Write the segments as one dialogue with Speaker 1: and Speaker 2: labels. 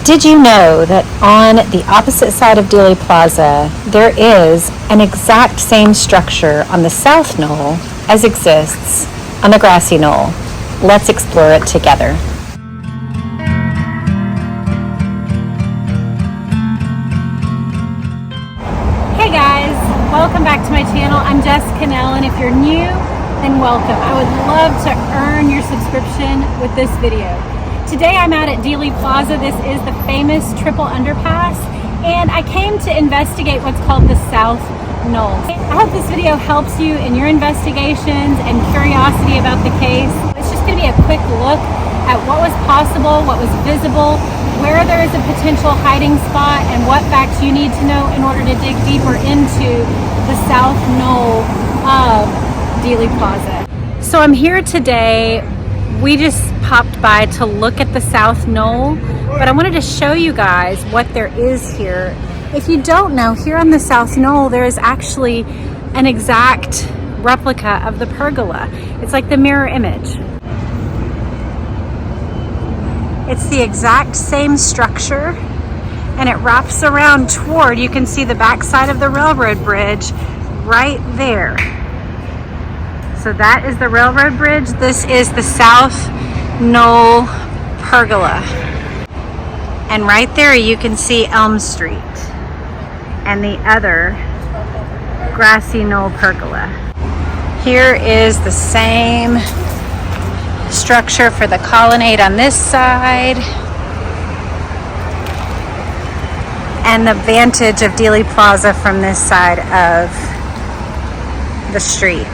Speaker 1: Did you know that on the opposite side of Dealey Plaza, there is an exact same structure on the South Knoll as exists on the grassy knoll? Let's explore it together. Hey guys, welcome back to my channel. I'm Jessica Nell, and if you're new, then welcome. I would love to earn your subscription with this video. Today I'm out at Dealey Plaza. This is the famous triple underpass, and I came to investigate what's called the South Knoll. I hope this video helps you in your investigations and curiosity about the case. It's just going to be a quick look at what was possible, what was visible, where there is a potential hiding spot, and what facts you need to know in order to dig deeper into the South Knoll of Dealey Plaza. So I'm here today. We just popped by to look at the South Knoll, but I wanted to show you guys what there is here. If you don't know, here on the South Knoll, there is actually an exact replica of the pergola. It's like the mirror image. It's the exact same structure, and it wraps around toward, you can see the backside of the railroad bridge right there. So that is the railroad bridge. This is the South Knoll pergola. And right there you can see Elm Street and the other grassy knoll pergola. Here is the same structure for the colonnade on this side, and the vantage of Dealey Plaza from this side of the street.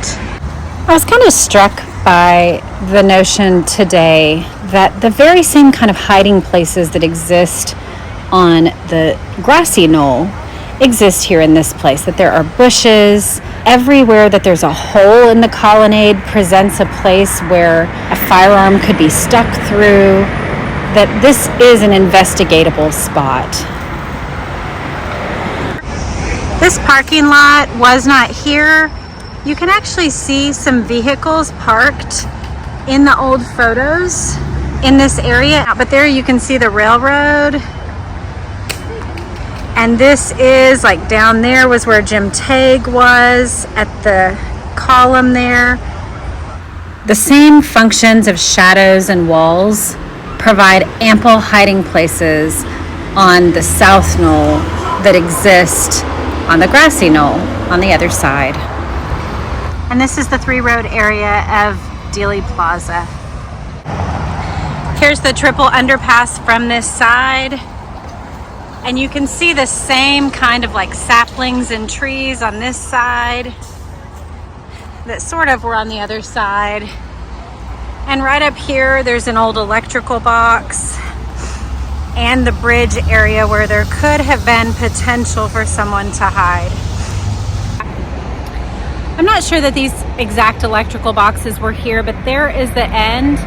Speaker 1: I was kind of struck by the notion today that the very same kind of hiding places that exist on the grassy knoll exist here in this place, that there are bushes. Everywhere that there's a hole in the colonnade presents a place where a firearm could be stuck through, that this is an investigatable spot. This parking lot was not here. You can actually see some vehicles parked in the old photos in this area, but there you can see the railroad. And this is like down there was where Jim Tague was at the column there. The same functions of shadows and walls provide ample hiding places on the South Knoll that exist on the grassy knoll on the other side. And this is the three-road area of Dealey Plaza. Here's the triple underpass from this side. And you can see the same kind of like saplings and trees on this side that sort of were on the other side. And right up here, there's an old electrical box and the bridge area where there could have been potential for someone to hide. I'm not sure that these exact electrical boxes were here, but there is the end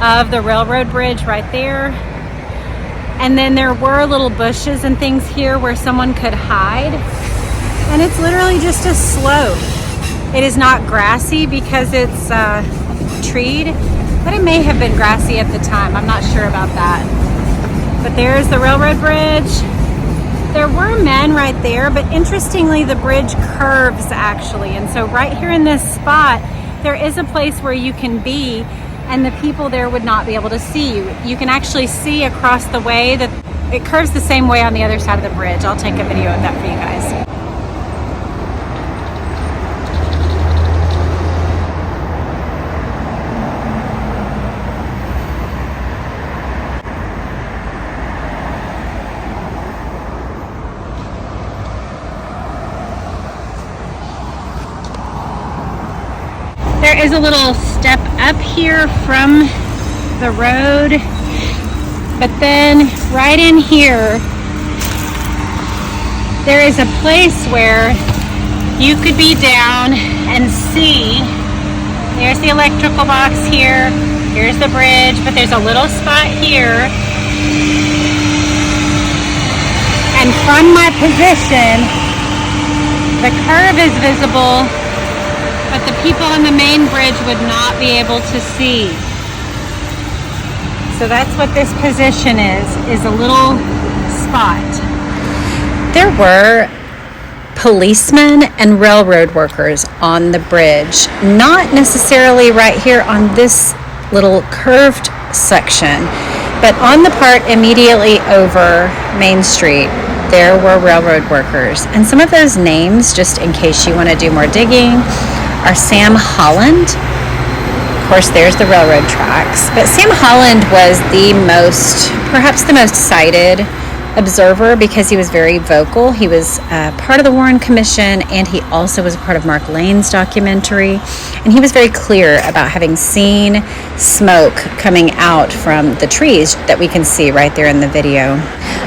Speaker 1: of the railroad bridge right there. And then there were little bushes and things here where someone could hide. And it's literally just a slope. It is not grassy because it's treed, but it may have been grassy at the time. I'm not sure about that. But there's the railroad bridge. There were men right there, but interestingly, the bridge curves actually. And so right here in this spot, there is a place where you can be, and the people there would not be able to see you. You can actually see across the way that it curves the same way on the other side of the bridge. I'll take a video of that for you guys. There is a little step up here from the road, but then right in here, there is a place where you could be down and see. There's the electrical box here, here's the bridge, but there's a little spot here. And from my position, the curve is visible, but the people on the main bridge would not be able to see. So So that's what this position is a little spot. There were policemen and railroad workers on the bridge, not necessarily right here on this little curved section, but on the part immediately over Main Street, there were railroad workers. And some of those names, just in case you want to do more digging, are Sam Holland. Of course, there's the railroad tracks, but Sam Holland was perhaps the most cited observer because he was very vocal. He was part of the Warren Commission, and he also was a part of Mark Lane's documentary, and he was very clear about having seen smoke coming out from the trees that we can see right there in the video.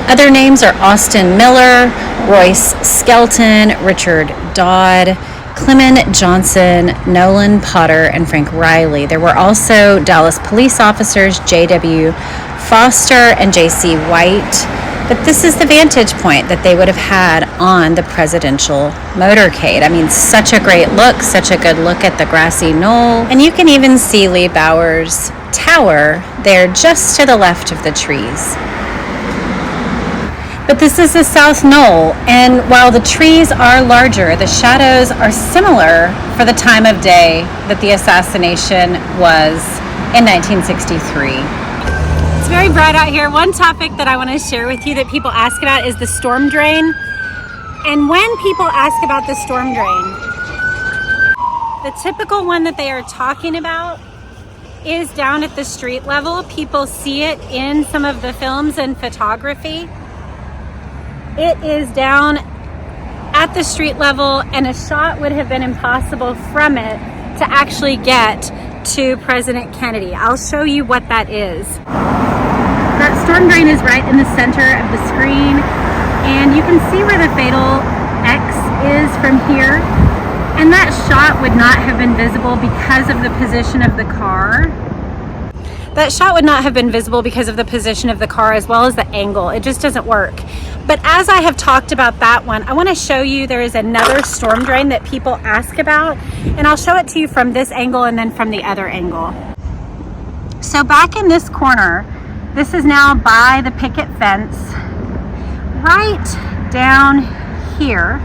Speaker 1: Other names are Austin Miller, Royce Skelton, Richard Dodd, Clement Johnson, Nolan Potter, and Frank Riley. There were also Dallas police officers J.W. Foster and J.C. White. But this is the vantage point that they would have had on the presidential motorcade. I mean, such a great look, such a good look at the grassy knoll. And you can even see Lee Bower's tower there just to the left of the trees. But this is the South Knoll, and while the trees are larger, the shadows are similar for the time of day that the assassination was in 1963. It's very bright out here. One topic that I want to share with you that people ask about is the storm drain. And when people ask about the storm drain, the typical one that they are talking about is down at the street level. People see it in some of the films and photography. It is down at the street level, and a shot would have been impossible from it to actually get to President Kennedy. I'll show you what that is. That storm drain is right in the center of the screen, and you can see where the fatal X is from here. And that shot would not have been visible because of the position of the car. That shot would not have been visible because of the position of the car as well as the angle. It just doesn't work. But as I have talked about that one, I want to show you there is another storm drain that people ask about, and I'll show it to you from this angle and then from the other angle. So back in this corner, this is now by the picket fence. Right down here,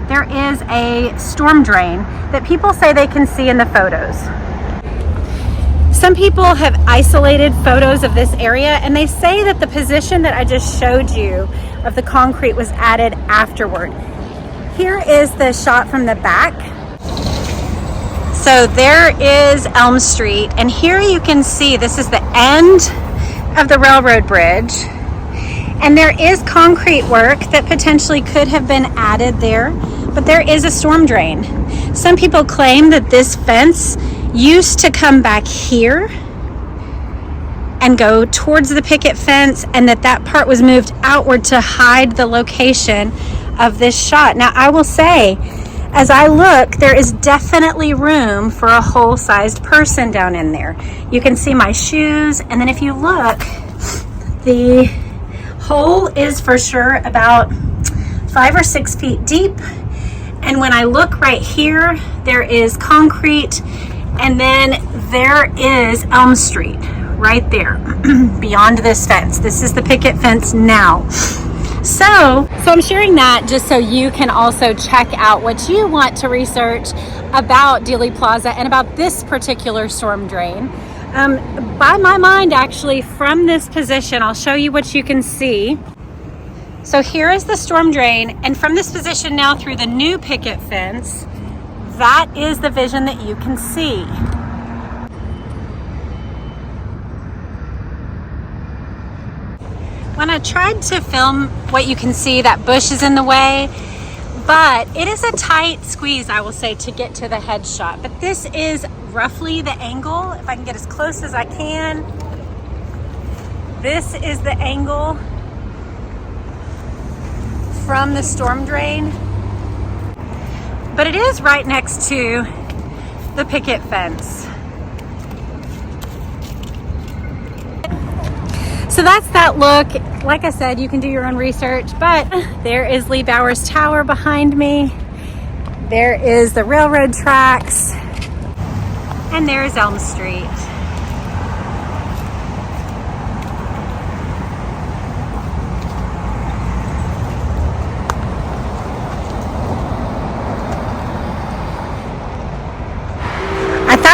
Speaker 1: there is a storm drain that people say they can see in the photos. Some people have isolated photos of this area, and they say that the position that I just showed you of the concrete was added afterward. Here is the shot from the back. So there is Elm Street, and here you can see this is the end of the railroad bridge, and there is concrete work that potentially could have been added there, but there is a storm drain. Some people claim that this fence used to come back here and go towards the picket fence, and that part was moved outward to hide the location of this shot. Now, I will say, as I look, there is definitely room for a whole-sized person down in there. You can see my shoes, and then if you look, the hole is for sure about 5 or 6 feet deep. And when I look right here, there is concrete, and then there is Elm Street right there beyond this fence. This is the picket fence now. So I'm sharing that just so you can also check out what you want to research about Dealey Plaza and about this particular storm drain. By my mind, actually, from this position, I'll show you what you can see. So here is the storm drain, and from this position now through the new picket fence, that is the vision that you can see. When I tried to film what you can see, that bush is in the way, but it is a tight squeeze, I will say, to get to the headshot. But this is roughly the angle, if I can get as close as I can. This is the angle from the storm drain. But it is right next to the picket fence. So that's that look. Like I said, you can do your own research, but there is Lee Bower's tower behind me. There is the railroad tracks, and there's Elm Street.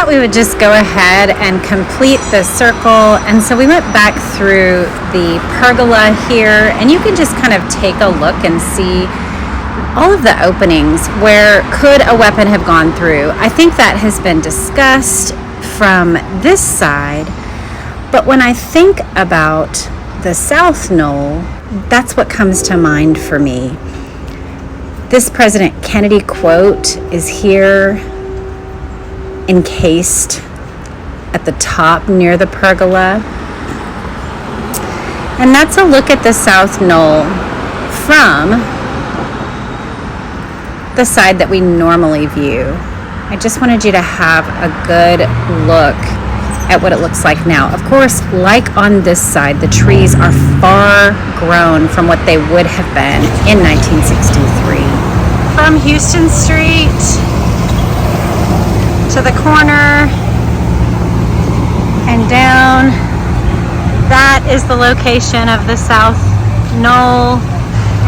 Speaker 1: thought we would just go ahead and complete the circle, and so we went back through the pergola here, and you can just kind of take a look and see all of the openings where could a weapon have gone through. I think that has been discussed from this side, but when I think about the South Knoll, that's what comes to mind for me. This President Kennedy quote is here encased at the top near the pergola. And that's a look at the South Knoll from the side that we normally view. I just wanted you to have a good look at what it looks like now. Of course, like on this side, the trees are far grown from what they would have been in 1963. From Houston Street to the corner and down, that is the location of the South Knoll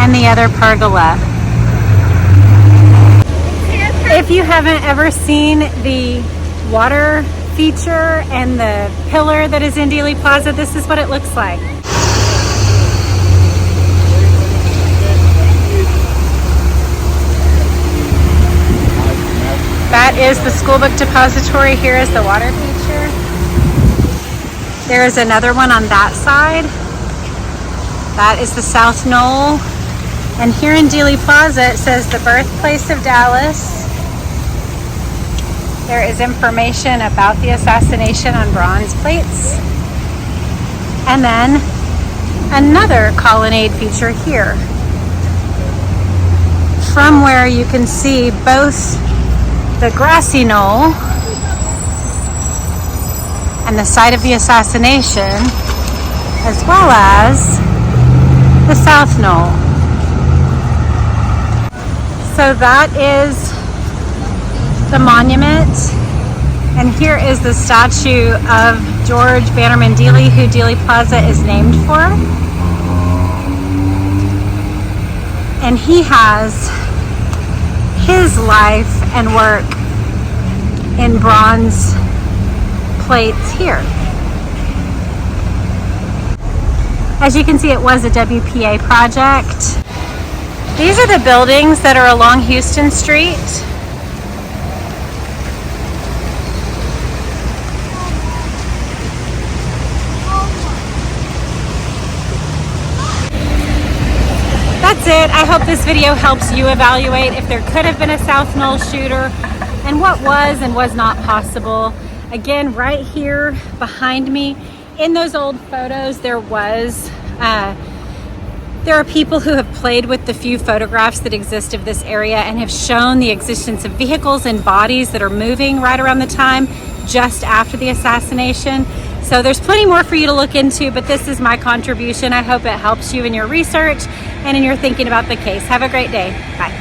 Speaker 1: and the other pergola. If you haven't ever seen the water feature and the pillar that is in Dealey Plaza, this is what it looks like. That is the school book depository. Here is the water feature. There is another one on that side. That is the South Knoll. And here in Dealey Plaza, it says the birthplace of Dallas. There is information about the assassination on bronze plates. And then another colonnade feature here, from where you can see both the grassy knoll and the site of the assassination, as well as the South Knoll. So that is the monument, and here is the statue of George Bannerman Dealey, who Dealey Plaza is named for. And he has his life and work in bronze plates here. As you can see, it was a WPA project. These are the buildings that are along Houston Street. That's it. I hope this video helps you evaluate if there could have been a South Knoll shooter and what was and was not possible. Again, right here behind me, in those old photos, there are people who have played with the few photographs that exist of this area and have shown the existence of vehicles and bodies that are moving right around the time just after the assassination. So there's plenty more for you to look into, but this is my contribution. I hope it helps you in your research and in your thinking about the case. Have a great day. Bye.